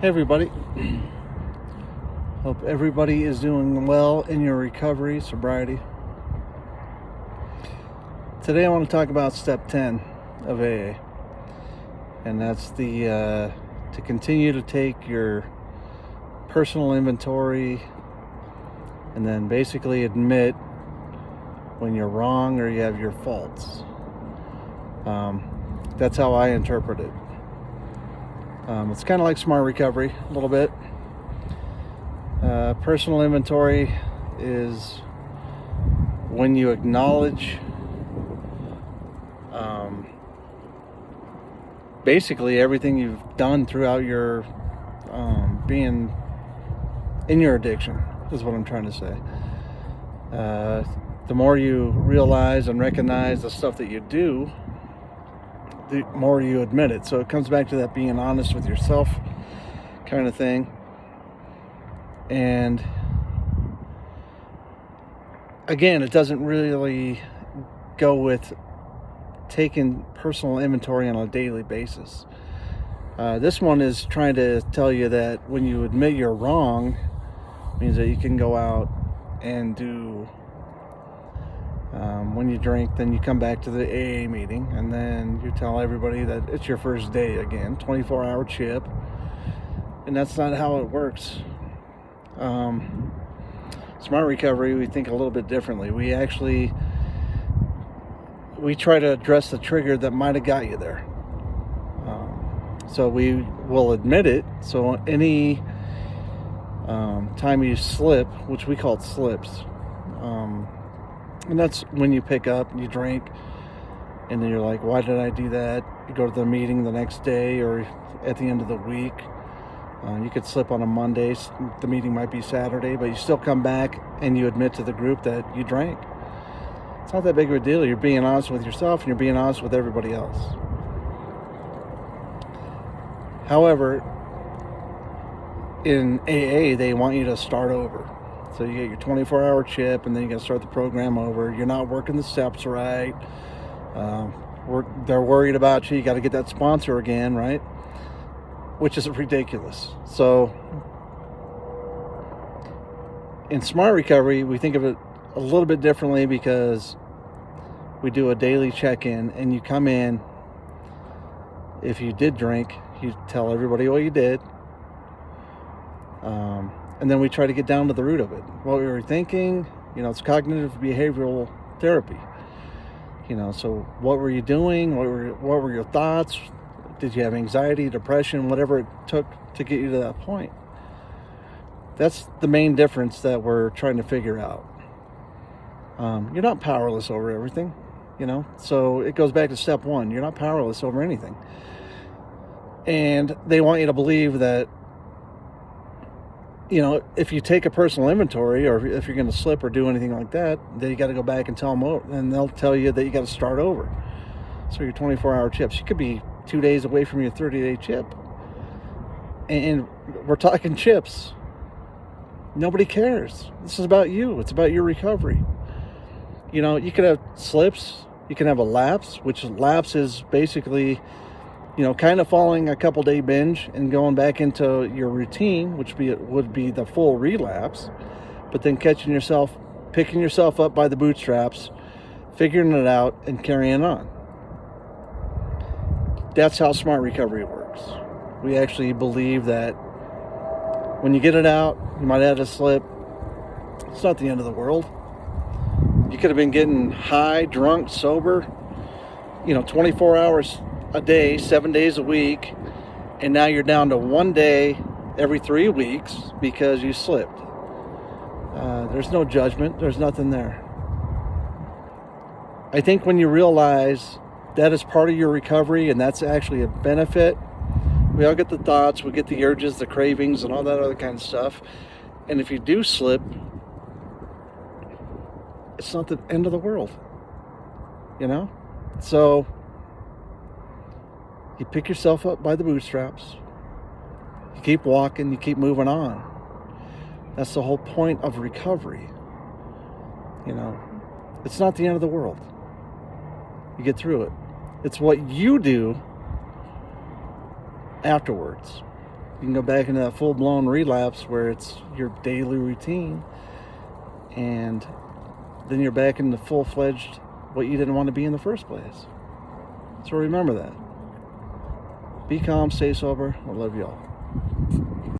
Hey everybody, hope everybody is doing well in your recovery, sobriety. Today I want to talk about step 10 of AA, and that's to continue to take your personal inventory and then basically admit when you're wrong or you have your faults. That's how I interpret it. It's kind of like smart recovery a little bit. Personal inventory is when you acknowledge basically everything you've done throughout your being in your addiction, is what I'm trying to say. The more you realize and recognize the stuff that you do, the more you admit it. So it comes back to that being honest with yourself kind of thing. And again, it doesn't really go with taking personal inventory on a daily basis. This one is trying to tell you that when you admit you're wrong, means that you can go out and do, when you drink, then you come back to the AA meeting and then you tell everybody that it's your first day again, 24-hour chip. And that's not how it works. Smart recovery, we think a little bit differently. We try to address the trigger that might have got you there. So we will admit it. So any time you slip, which we call it slips, and that's when you pick up and you drink and then you're like, why did I do that? You go to the meeting the next day or at the end of the week. You could slip on a Monday, the meeting might be Saturday, but you still come back and you admit to the group that you drank. It's not that big of a deal. You're being honest with yourself and you're being honest with everybody else. However, in AA, they want you to start over. So you get your 24-hour chip and then you got to start the program over. You're not working the steps right. They're worried about you. You got to get that sponsor again, right? Which is ridiculous. So in smart recovery, we think of it a little bit differently because we do a daily check-in and you come in. If you did drink, you tell everybody what you did. And then we try to get down to the root of it. What we were thinking, it's cognitive behavioral therapy. So what were you doing? What were your thoughts? Did you have anxiety, depression, whatever it took to get you to that point? That's the main difference that we're trying to figure out. You're not powerless over everything, So it goes back to step one. You're not powerless over anything. And they want you to believe that, if you take a personal inventory or if you're going to slip or do anything like that, then you got to go back and tell them, and they'll tell you that you got to start over. So your 24-hour chips, you could be 2 days away from your 30-day chip. And we're talking chips. Nobody cares. This is about you. It's about your recovery. You could have slips. You can have a lapse, which lapse is basically, kind of following a couple-day binge and going back into your routine, which would be the full relapse, but then picking yourself up by the bootstraps, figuring it out, and carrying on. That's how smart recovery works. We actually believe that when you get it out, you might have a slip. It's not the end of the world. You could have been getting high, drunk, sober, 24 hours a day, 7 days a week, and now you're down to 1 day every 3 weeks because you slipped. There's no judgment. There's nothing there. I think when you realize that is part of your recovery and that's actually a benefit, we all get the thoughts, we get the urges, the cravings, and all that other kind of stuff. And if you do slip, it's not the end of the world, So you pick yourself up by the bootstraps. You keep walking, you keep moving on. That's the whole point of recovery. It's not the end of the world. You get through it. It's what you do afterwards. can go back into that full-blown relapse where it's your daily routine, and then you're back into full-fledged what you didn't want to be in the first place. So remember that. Be calm, stay sober. I love you all.